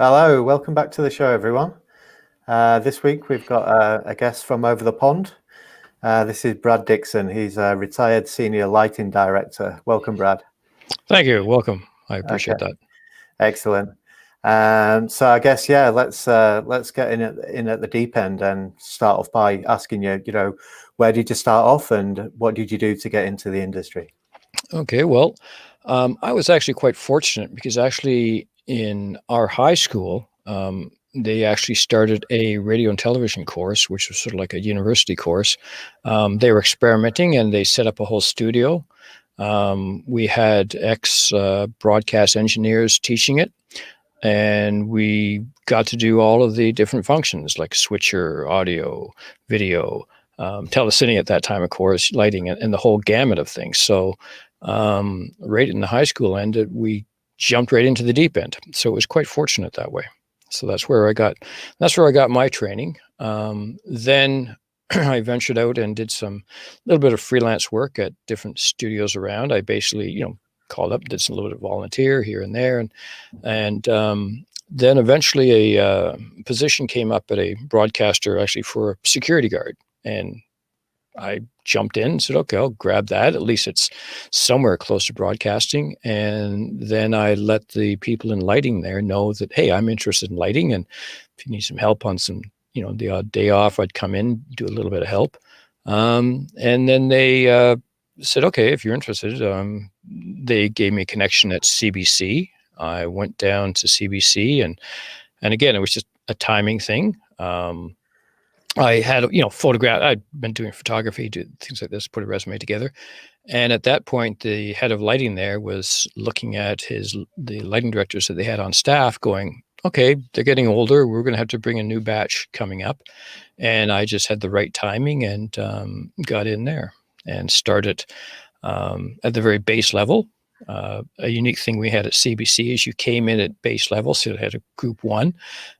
Hello, welcome back to the show, everyone. This week we've got a guest from over the pond. This is Brad Dickson. He's a retired senior lighting director. Welcome, Brad. Thank you. Welcome. I appreciate Okay, that. excellent. So I guess let's get in at the deep end and start off by asking you, where did you start off and what did you do to get into the industry? Okay. Well, I was actually quite fortunate because actually in our high school, they actually started a radio and television course, which was sort of like a university course. They were experimenting and they set up a whole studio. We had ex broadcast engineers teaching it, and we got to do all of the different functions like switcher, audio, video, telecine at that time, of course, lighting, and the whole gamut of things. So right in the high school end, we jumped right into the deep end. So it was quite fortunate that way. So that's where I got my training. Then I ventured out and did some little bit of freelance work at different studios around. I basically, called up, did some little bit of volunteer here and there, and then eventually a position came up at a broadcaster, actually for a security guard, and I jumped in and said, okay, I'll grab that. At least it's somewhere close to broadcasting. And then I let the people in lighting there know that, hey, I'm interested in lighting. And if you need some help on some, the odd day off, I'd come in, do a little bit of help. And then they said, okay, if you're interested, they gave me a connection at CBC. I went down to CBC and again, it was just a timing thing. I had, photograph. I'd been doing photography, do things like this, put a resume together. And at that point, the head of lighting there was looking at the lighting directors that they had on staff going, okay, they're getting older. We're going to have to bring a new batch coming up. And I just had the right timing and got in there and started at the very base level. A unique thing we had at CBC is you came in at base level, so it had a group one,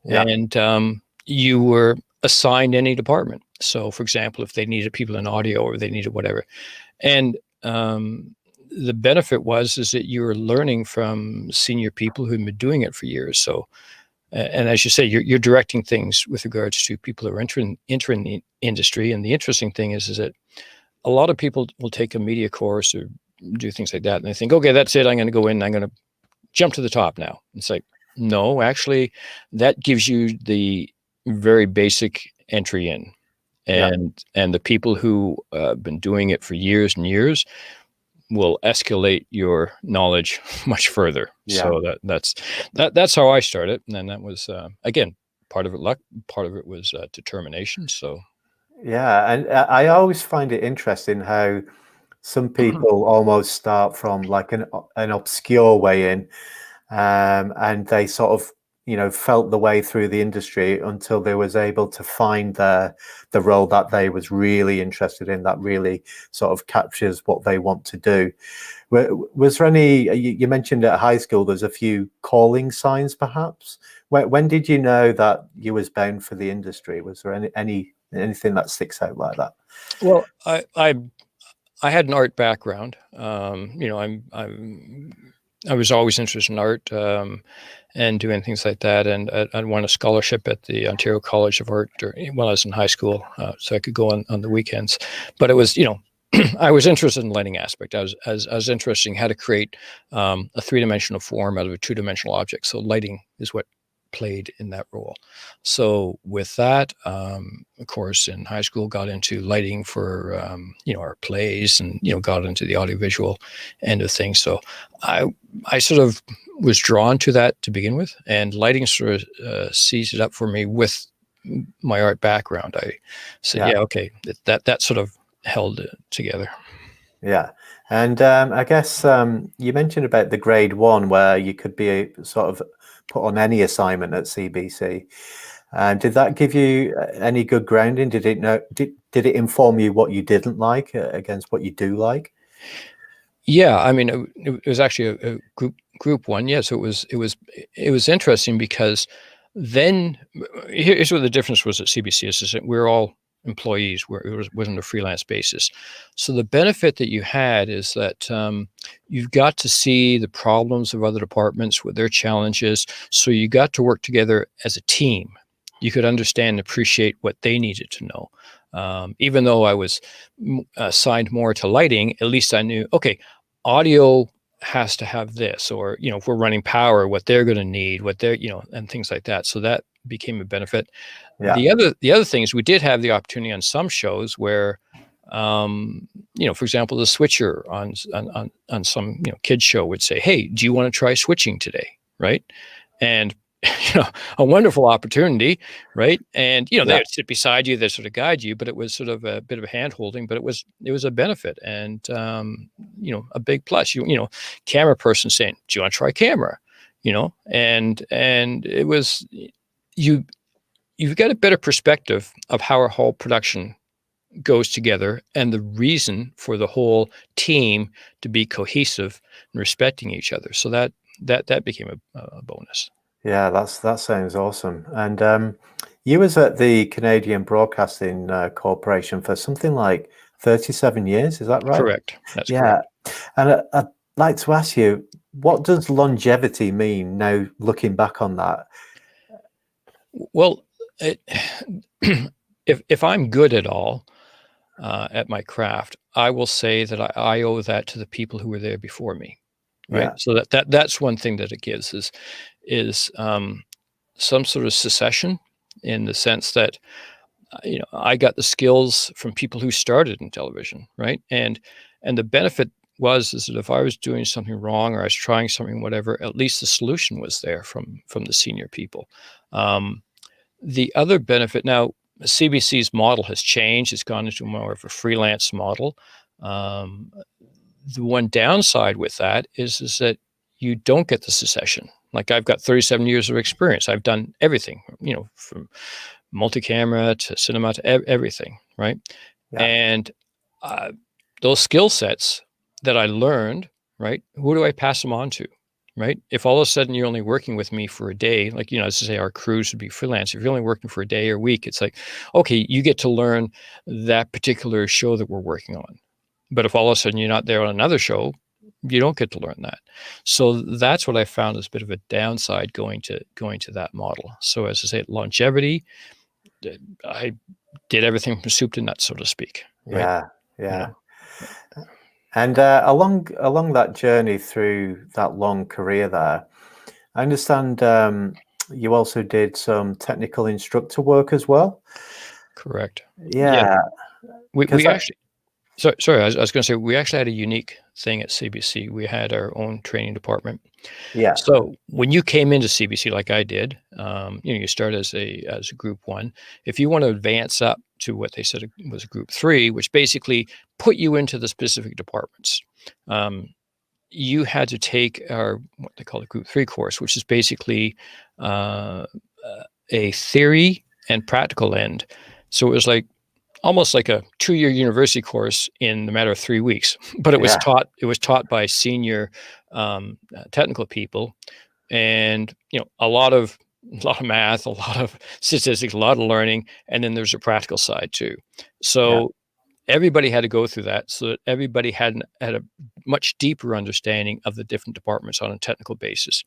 and you were assigned any department. So, for example, if they needed people in audio or they needed whatever, and the benefit is that you were learning from senior people who've been doing it for years. So, and as you say, you're directing things with regards to people who are entering the industry. And the interesting thing is that a lot of people will take a media course or do things like that, and they think, okay, that's it. I'm going to go in. I'm going to jump to the top now. It's like, no, actually, that gives you the very basic entry in, and the people who have been doing it for years and years will escalate your knowledge much further. So that's how I started, and then that was again, part of it luck, part of it was determination. So And I always find it interesting how some people almost start from like an obscure way in, and they sort of felt the way through the industry until they was able to find the role that they was really interested in, that really sort of captures what they want to do. Was there any, you mentioned at high school there's a few calling signs perhaps? When did you know that you was bound for the industry? Was there anything that sticks out like that? Well, I had an art background. I was always interested in art and doing things like that. And I won a scholarship at the Ontario College of Art while I was in high school, so I could go on the weekends. But it was, I was interested in the lighting aspect. I was interested in how to create a three-dimensional form out of a two-dimensional object. So lighting is what played in that role. So with that, of course, in high school, got into lighting for our plays, and got into the audiovisual end of things. So I sort of was drawn to that to begin with, and lighting sort of seized it up for me with my art background. I said, okay, that sort of held it together. Yeah. And I guess you mentioned about the grade one where you could be sort of put on any assignment at CBC. Did that give you any good grounding? Did it inform you what you didn't like against what you do like? Yeah, I mean, it was actually a group one. Yeah, so it was interesting because then here's what the difference was at CBC is that we're all employees, where it wasn't a freelance basis. So the benefit that you had is that you've got to see the problems of other departments with their challenges. So you got to work together as a team. You could understand and appreciate what they needed to know. Even though I was assigned more to lighting, at least I knew, okay, audio has to have this, or, if we're running power, what they're going to need, what they're, and things like that. So that became a benefit. Yeah. The other thing is we did have the opportunity on some shows where, for example, the switcher on some, kids show would say, "Hey, do you want to try switching today?" Right. And, a wonderful opportunity. Right. And, they would sit beside you, they sort of guide you, but it was sort of a bit of a hand holding, but it was a benefit and, a big plus, camera person saying, "Do you want to try camera?" And it was, you've got a better perspective of how our whole production goes together and the reason for the whole team to be cohesive and respecting each other. So that became a bonus. Yeah, that sounds awesome. And you was at the Canadian Broadcasting Corporation for something like 37 years, is that right? Correct. That's correct. And I'd like to ask you, what does longevity mean now, looking back on that? Well, if I'm good at all at my craft, I will say that I owe that to the people who were there before me. Right. Yeah. So that's one thing that it gives is some sort of succession, in the sense that I got the skills from people who started in television, right? And the benefit is that if I was doing something wrong or I was trying something, whatever, at least the solution was there from the senior people. The other benefit now, CBC's model has changed. It's gone into more of a freelance model. The one downside with that is that you don't get the succession. Like, I've got 37 years of experience. I've done everything, from multi-camera to cinema to everything, right? Yeah. And those skill sets that I learned, right, who do I pass them on to, right? If all of a sudden you're only working with me for a day, like, let's say our crews would be freelance. If you're only working for a day or week, it's like, okay, you get to learn that particular show that we're working on. But if all of a sudden you're not there on another show, you don't get to learn that. So that's what I found as a bit of a downside going to that model. So as I say, longevity, I did everything from soup to nuts, so to speak. Right? Yeah. And along that journey through that long career there, I understand you also did some technical instructor work as well. Correct. Yeah. We actually, sorry, I was going to say, we actually had a unique thing at CBC. We had our own training department. Yeah. So when you came into CBC, like I did, you start as a group 1. If you want to advance up to what they said was a group 3, which basically put you into the specific departments, you had to take what they call a group 3 course, which is basically a theory and practical end. So it was almost like a 2-year university course in the matter of 3 weeks, but it was taught by senior technical people, and a lot of math, a lot of statistics, a lot of learning, and then there's a practical side too. So everybody had to go through that, so that everybody had a much deeper understanding of the different departments on a technical basis.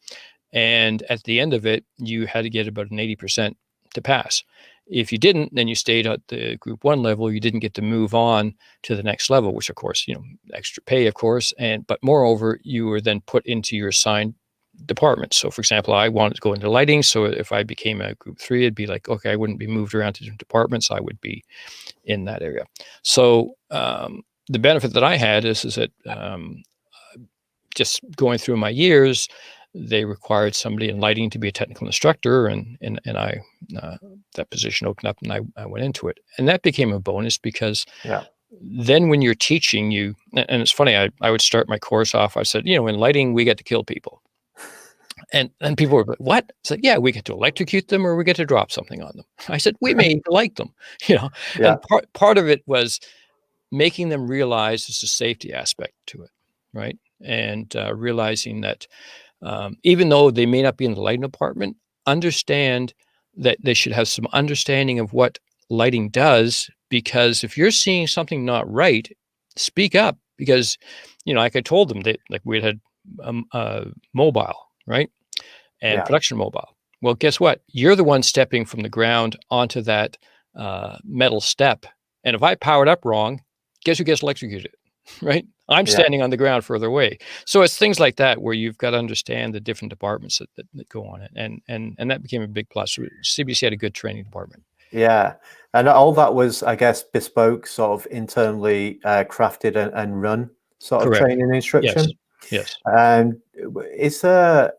And at the end of it, you had to get about an 80% to pass. If you didn't, then you stayed at the group 1 level. You didn't get to move on to the next level, which of course, extra pay, of course. But moreover, you were then put into your assigned department. So for example, I wanted to go into lighting. So if I became a group 3, it'd be like, okay, I wouldn't be moved around to different departments. I would be in that area. So the benefit that I had is that just going through my years, they required somebody in lighting to be a technical instructor, and I that position opened up, and I went into it, and that became a bonus because then when you're teaching, and it's funny, I would start my course off. I said, in lighting we get to kill people, and people were like, what? It's like, yeah, we get to electrocute them or we get to drop something on them. I said, we may like them, and part of it was making them realize there's a safety aspect to it, right? And realizing that even though they may not be in the lighting department, understand that they should have some understanding of what lighting does because if you're seeing something not right, speak up, because, like I told them that, like, we had mobile, right? And Yeah. production mobile. Well, guess what? You're the one stepping from the ground onto that metal step. And if I powered up wrong, guess who gets electrocuted? Right? I'm Yeah. standing on the ground further away. So it's things like that where you've got to understand the different departments that go on it. And that became a big plus. CBC had a good training department. Yeah. And all that was, I guess, bespoke, sort of internally crafted and run sort of Correct. training Yes. instruction. Yes. And is there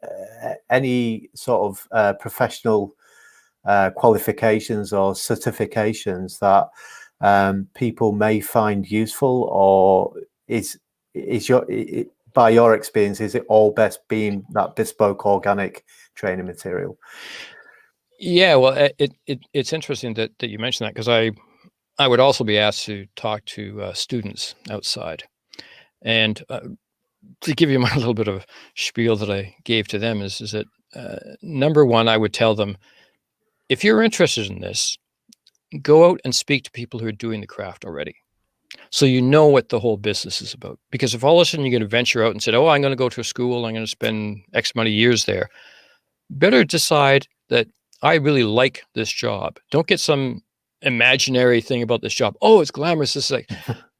any sort of professional qualifications or certifications that people may find useful, or is by your experience, is it all best being that bespoke organic training material? Yeah, well, it's interesting that you mentioned that, because I would also be asked to talk to students outside, and to give you my little bit of spiel that I gave to them is that number one, I would tell them, if you're interested in this, go out and speak to people who are doing the craft already, so you know what the whole business is about. Because if all of a sudden you're going to venture out and say, "Oh, I'm going to go to a school, I'm going to spend X amount of years there," better decide that I really like this job. Don't get some imaginary thing about this job. Oh, it's glamorous. It's like,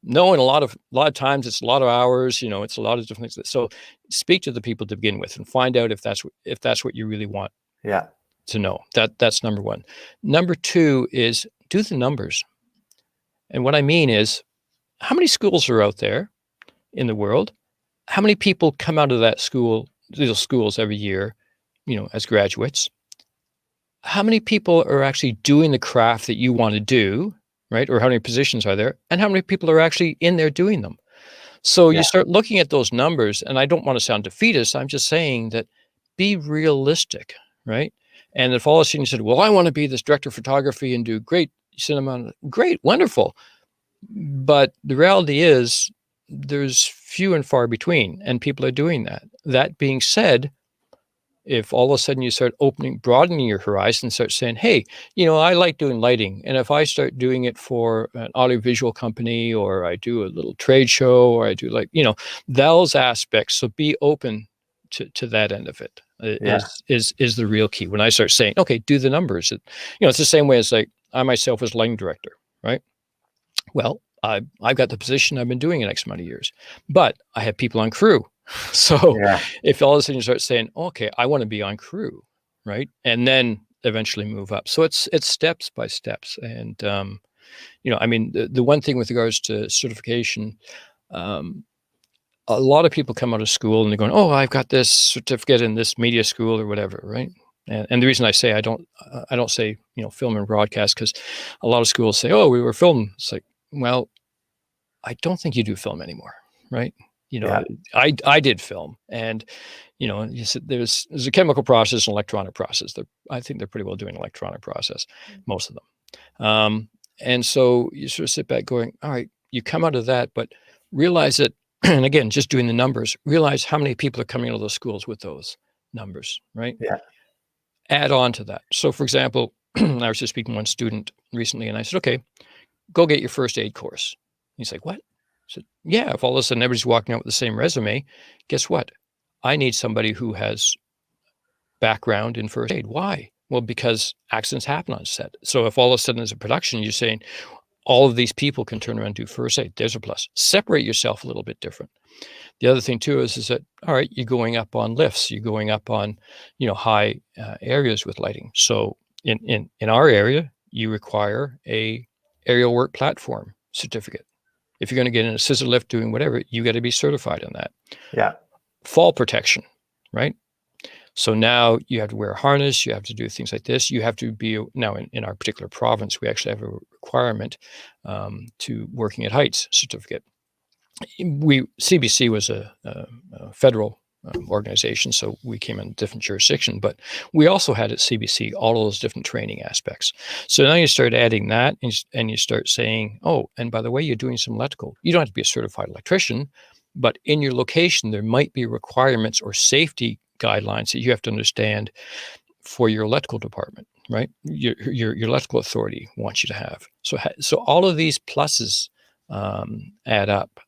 no, and a lot of times it's a lot of hours. It's a lot of different things. So speak to the people to begin with and find out if that's what you really want Yeah. to know. That's number one. Number two is do the numbers. And what I mean is, how many schools are out there in the world? How many people come out of those schools every year, as graduates? How many people are actually doing the craft that you want to do, right? Or how many positions are there? And how many people are actually in there doing them? So you Yeah. start looking at those numbers, and I don't want to sound defeatist. I'm just saying that be realistic, right? And if all of a sudden you said, well, I want to be this director of photography and do great cinema, great, wonderful. But the reality is there's few and far between, and people are doing that. That being said, if all of a sudden you start broadening your horizon, start saying, hey, I like doing lighting. And if I start doing it for an audiovisual company, or I do a little trade show, or I do those aspects. So be open to that end of it Yeah. is the real key. When I start saying, okay, do the numbers, it's the same way as, like, I myself was lighting director, right? Well, I've got the position, I've been doing it X amount of years, but I have people on crew. So Yeah. if all of a sudden you start saying, okay, I want to be on crew, right? And then eventually move up. So it's steps by steps. And, I mean, the one thing with regards to certification, um, a lot of people come out of school and they're going, oh, I've got this certificate in this media school or whatever, right? And the reason I say I don't say, film and broadcast, because a lot of schools say, oh, we were film. It's like, well, I don't think you do film anymore, right? Yeah. I did film, and you said there's a chemical process and electronic process. I think they're pretty well doing electronic process, most of them. And so you sort of sit back going, all right, you come out of that, but realize that, and again, just doing the numbers, realize how many people are coming out of those schools with those numbers, right? Yeah. Add on to that. So, for example, I was just speaking to one student recently, and I said, okay, go get your first aid course. He's like, what? I said, yeah, if all of a sudden everybody's walking out with the same resume, guess what? I need somebody who has background in first aid. Why? Well, because accidents happen on set. So if all of a sudden there's a production, you're saying all of these people can turn around and do first aid. There's a plus. Separate yourself a little bit different. The other thing too is that, all right, you're going up on lifts, you're going up on, high areas with lighting. So in our area, you require a aerial work platform certificate. If you're going to get in a scissor lift doing whatever, you got to be certified in that. Yeah. Fall protection, right? So now you have to wear a harness, you have to do things like this. You have to be, now in our particular province, we actually have a requirement to working at heights certificate. CBC was a federal organization, so we came in a different jurisdiction, but we also had at CBC all of those different training aspects. So now you start adding that, and you start saying, oh, and by the way, you're doing some electrical. You don't have to be a certified electrician, but in your location, there might be requirements or safety guidelines that you have to understand for your electrical department, right? Your electrical authority wants you to have. So all of these pluses add up.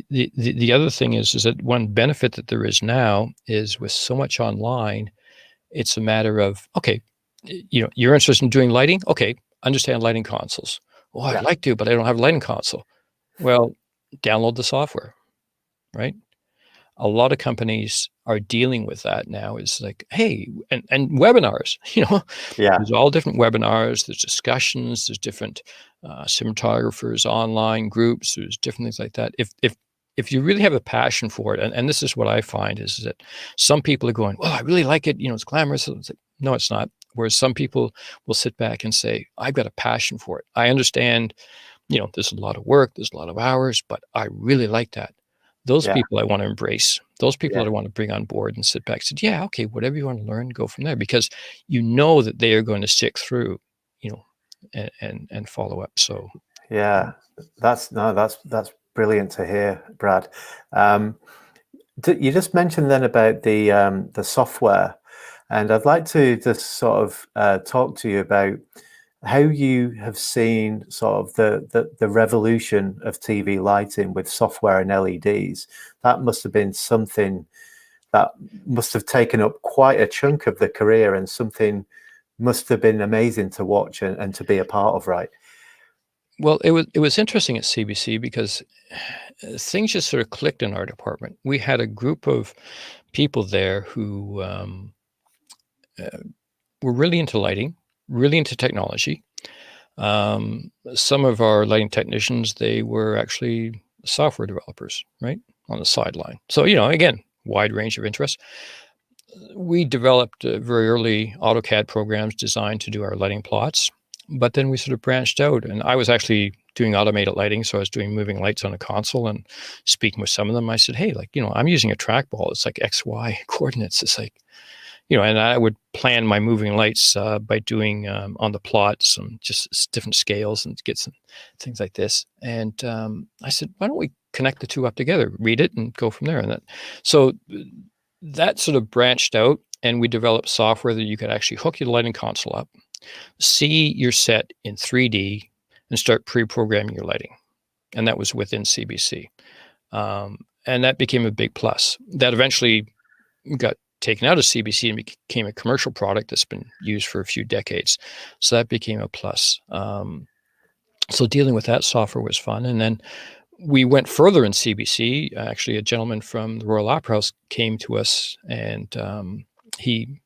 The other thing is that one benefit that there is now is with so much online, it's a matter of, okay, you're interested in doing lighting. Okay, understand lighting consoles. Oh, I'd like to, but I don't have a lighting console. Well, download the software, right? A lot of companies are dealing with that now. Is like, hey, and webinars, there's all different webinars, there's discussions, there's different cinematographers, online groups, there's different things like that. If you really have a passion for it, and this is what I find is that some people are going, well, I really like it, it's glamorous. It's like, no, it's not. Whereas some people will sit back and say, I've got a passion for it. I understand, there's a lot of work, there's a lot of hours, but I really like that. Those people I want to embrace. Those people that I want to bring on board and sit back and say, yeah, okay, whatever you want to learn, go from there, because that they are going to stick through, and follow up. So that's brilliant to hear, Brad. You just mentioned then about the software, and I'd like to just sort of talk to you about how you have seen sort of the revolution of TV lighting with software and LEDs. That must have been something that must have taken up quite a chunk of the career, and something must have been amazing to watch and to be a part of, right? Well, it was interesting at CBC because things just sort of clicked in our department. We had a group of people there who were really into lighting, really into technology. Some of our lighting technicians, they were actually software developers, right, on the sideline. So, again, wide range of interests. We developed very early AutoCAD programs designed to do our lighting plots, but then we sort of branched out, and I was actually doing automated lighting. So I was doing moving lights on a console and speaking with some of them. I said, hey, I'm using a trackball. It's like XY coordinates. It's like, and I would plan my moving lights by doing on the plot some just different scales and get some things like this. And I said, why don't we connect the two up together, read it, and go from there? And so that sort of branched out, and we developed software that you could actually hook your lighting console up, see your set in 3D, and start pre-programming your lighting. And that was within CBC. And that became a big plus. That eventually got taken out of CBC and became a commercial product that's been used for a few decades. So that became a plus. So dealing with that software was fun. And then we went further in CBC. Actually, a gentleman from the Royal Opera House came to us, and he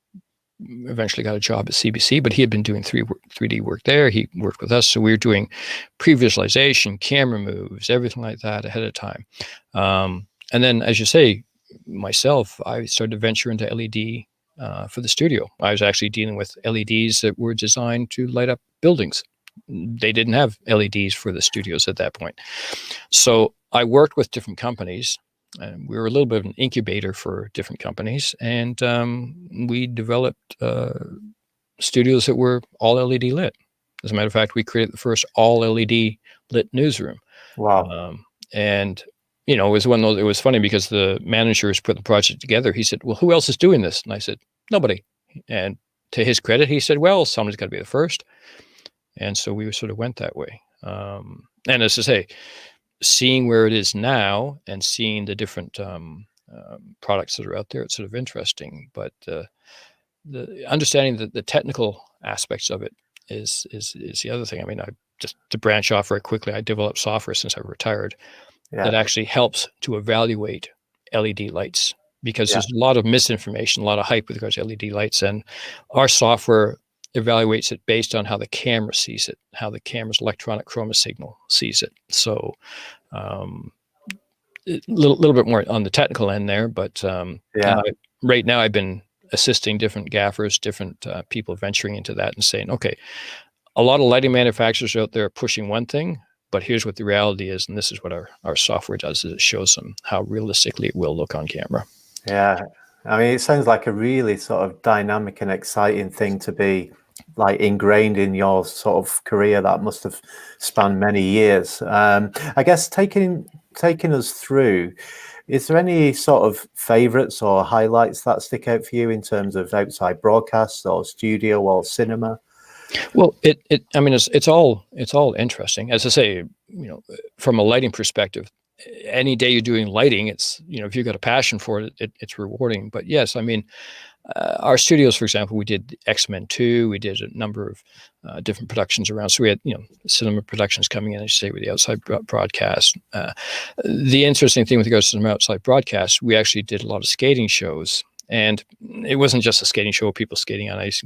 eventually got a job at CBC, but he had been doing 3D work there. He worked with us. So we were doing pre-visualization, camera moves, everything like that ahead of time. And then, as you say, myself, I started to venture into LED for the studio. I was actually dealing with LEDs that were designed to light up buildings. They didn't have LEDs for the studios at that point. So I worked with different companies, and we were a little bit of an incubator for different companies. And we developed studios that were all LED lit. As a matter of fact, we created the first all LED lit newsroom. Wow. And it was one of those. It was funny because the managers put the project together. He said, well, who else is doing this? And I said, nobody. And to his credit, he said, well, somebody's got to be the first. And so we sort of went that way. And as I say, seeing where it is now and seeing the different products that are out there, it's sort of interesting. But the understanding the technical aspects of it is the other thing. I mean, just to branch off very quickly, I developed software since I retired that actually helps to evaluate LED lights, because there's a lot of misinformation, a lot of hype with regards to LED lights, and our software evaluates it based on how the camera sees it, how the camera's electronic chroma signal sees it. So a little bit more on the technical end there, but right now I've been assisting different gaffers, different people venturing into that and saying, okay, a lot of lighting manufacturers out there are pushing one thing, but here's what the reality is, and this is what our software does, is it shows them how realistically it will look on camera. Yeah. I mean, it sounds like a really sort of dynamic and exciting thing to be like ingrained in your sort of career that must have spanned many years. I guess taking us through, Is there any sort of favorites or highlights that stick out for you in terms of outside broadcasts or studio or cinema? Well, I mean, it's all interesting. As I say, from a lighting perspective, any day you're doing lighting, it's, if you've got a passion for it, it's rewarding. But yes, I mean, our studios, for example, we did X-Men 2. We did a number of different productions around. So we had, cinema productions coming in, as you say, with the outside broadcast. The interesting thing with regards to the outside broadcast, we actually did a lot of skating shows. And it wasn't just a skating show of people skating on ice.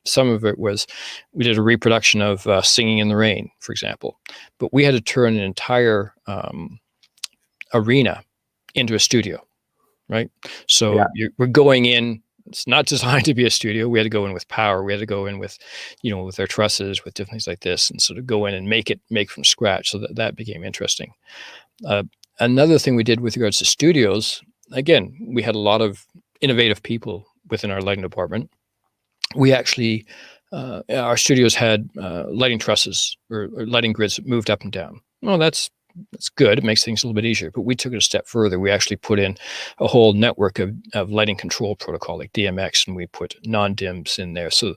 Some of it was, we did a reproduction of Singing in the Rain, for example. But we had to turn an entire arena into a studio, right? So we're going in. It's not designed to be a studio. We had to go in with power. We had to go in with, with our trusses, with different things like this, and sort of go in and make from scratch. So that became interesting. Another thing we did with regards to studios, again, we had a lot of innovative people within our lighting department. We actually, our studios had lighting trusses or lighting grids that moved up and down. Well, that's good. It makes things a little bit easier. But we took it a step further. We actually put in a whole network of lighting control protocol like DMX, and we put non-dims in there, so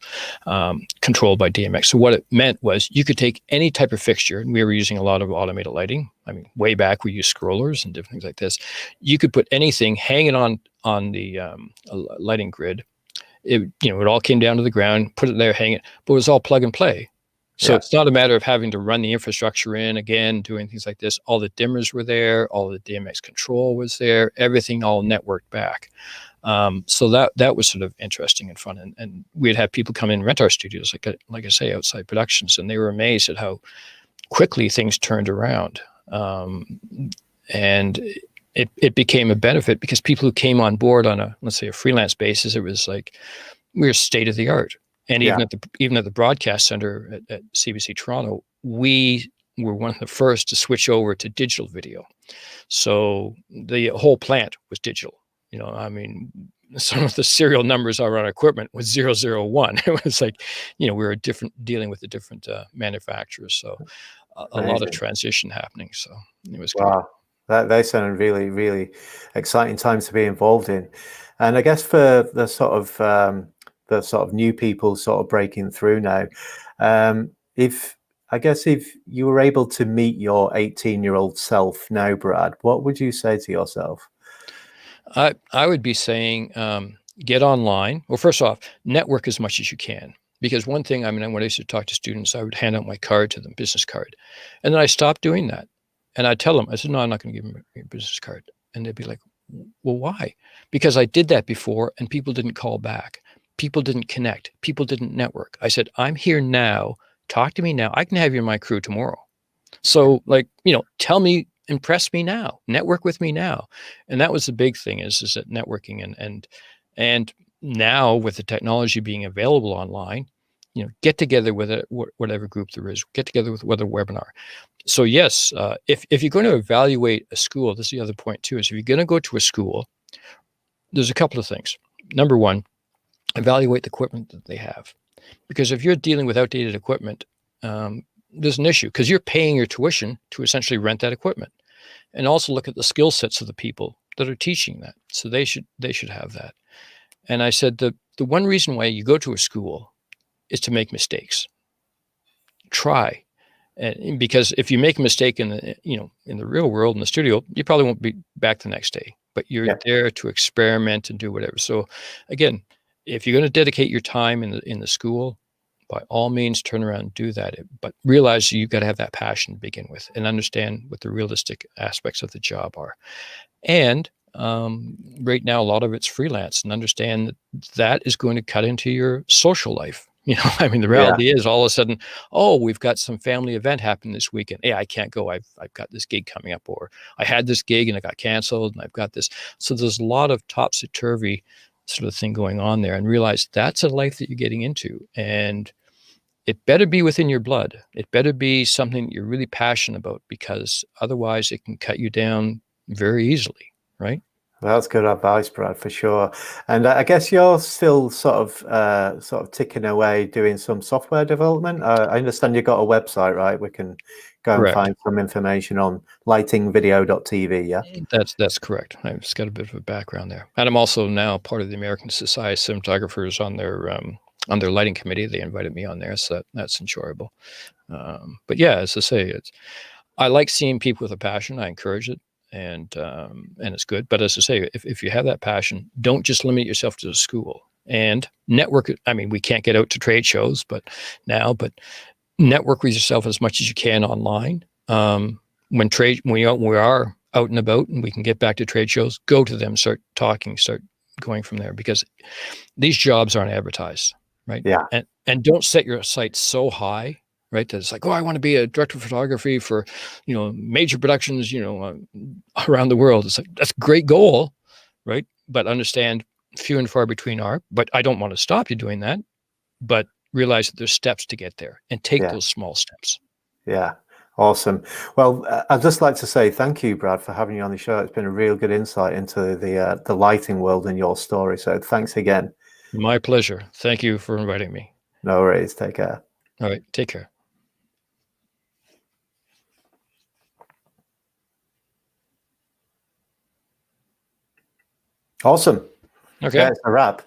controlled by DMX. So what it meant was you could take any type of fixture, and we were using a lot of automated lighting. I mean, way back we used scrollers and different things like this. You could put anything hanging on the lighting grid. It all came down to the ground, put it there, hang it, but it was all plug and play. So it's not a matter of having to run the infrastructure in again, doing things like this. All the dimmers were there, all the DMX control was there, everything all networked back. So that was sort of interesting and fun. And we'd have people come in and rent our studios, like I say, outside productions, and they were amazed at how quickly things turned around. And it became a benefit because people who came on board on let's say a freelance basis, it was like we were state of the art. And even at the broadcast center at CBC Toronto, we were one of the first to switch over to digital video. So the whole plant was digital. I mean, some of the serial numbers on our equipment was 001. It was like, we were dealing with the different manufacturers. So a lot of transition happening. So it was good. Wow, they sound really, really exciting times to be involved in. And I guess for the sort of new people sort of breaking through now, if you were able to meet your 18-year-old self now, Brad, what would you say to yourself? I would be saying, get online. Well, first off, network as much as you can. Because one thing, I mean, when I used to talk to students, I would hand out my card to them, business card. And then I stopped doing that. And I'd tell them, I said, no, I'm not going to give them a business card. And they'd be like, well, why? Because I did that before and people didn't call back. People didn't connect. People didn't network. I said, I'm here now. Talk to me now. I can have you in my crew tomorrow. So tell me, impress me now, network with me now. And that was the big thing is that networking and now with the technology being available online, get together with whatever group there is, get together with whatever webinar. So yes, if you're going to evaluate a school, this is the other point too, is if you're going to go to a school, there's a couple of things. Number one, evaluate the equipment that they have. Because if you're dealing with outdated equipment, there's an issue because you're paying your tuition to essentially rent that equipment. And also look at the skill sets of the people that are teaching that. So they should have that. And I said the one reason why you go to a school is to make mistakes. Try. And because if you make a mistake in the real world, in the studio, you probably won't be back the next day. But you're there to experiment and do whatever. So again, if you're going to dedicate your time in the school, by all means, turn around and do that. But realize you've got to have that passion to begin with and understand what the realistic aspects of the job are. And right now, a lot of it's freelance, and understand that is going to cut into your social life. I mean, the reality is all of a sudden, we've got some family event happening this weekend. Hey, I can't go. I've got this gig coming up, or I had this gig and it got canceled and I've got this. So there's a lot of topsy-turvy sort of thing going on there, and realize that's a life that you're getting into. And it better be within your blood. It better be something that you're really passionate about, because otherwise it can cut you down very easily, right? That's good advice, Brad, for sure. And I guess you're still sort of ticking away doing some software development. I understand you've got a website, right? We can go and Correct. find some information on lightingvideo.tv. Yeah. That's correct. I've just got a bit of a background there, and I'm also now part of the American Society of Cinematographers on their lighting committee. They invited me on there, so that's enjoyable. But yeah, as I say, I like seeing people with a passion. I encourage it, and it's good. But as I say, if you have that passion, don't just limit yourself to the school and network. I mean, we can't get out to trade shows, but network with yourself as much as you can online. When we are out and about and we can get back to trade shows, go to them, start talking, start going from there, because these jobs aren't advertised, right? Yeah. And don't set your sights so high, right? That it's like, oh, I want to be a director of photography for, major productions, around the world. It's like, that's a great goal, right? But understand few and far between are, but I don't want to stop you doing that, but realize that there's steps to get there and take Yeah. those small steps. Yeah. Awesome. Well, I'd just like to say thank you, Brad, for having you on the show. It's been a real good insight into the lighting world and your story. So thanks again. My pleasure. Thank you for inviting me. No worries. Take care. All right. Take care. Awesome. Okay. Yeah, it's a wrap.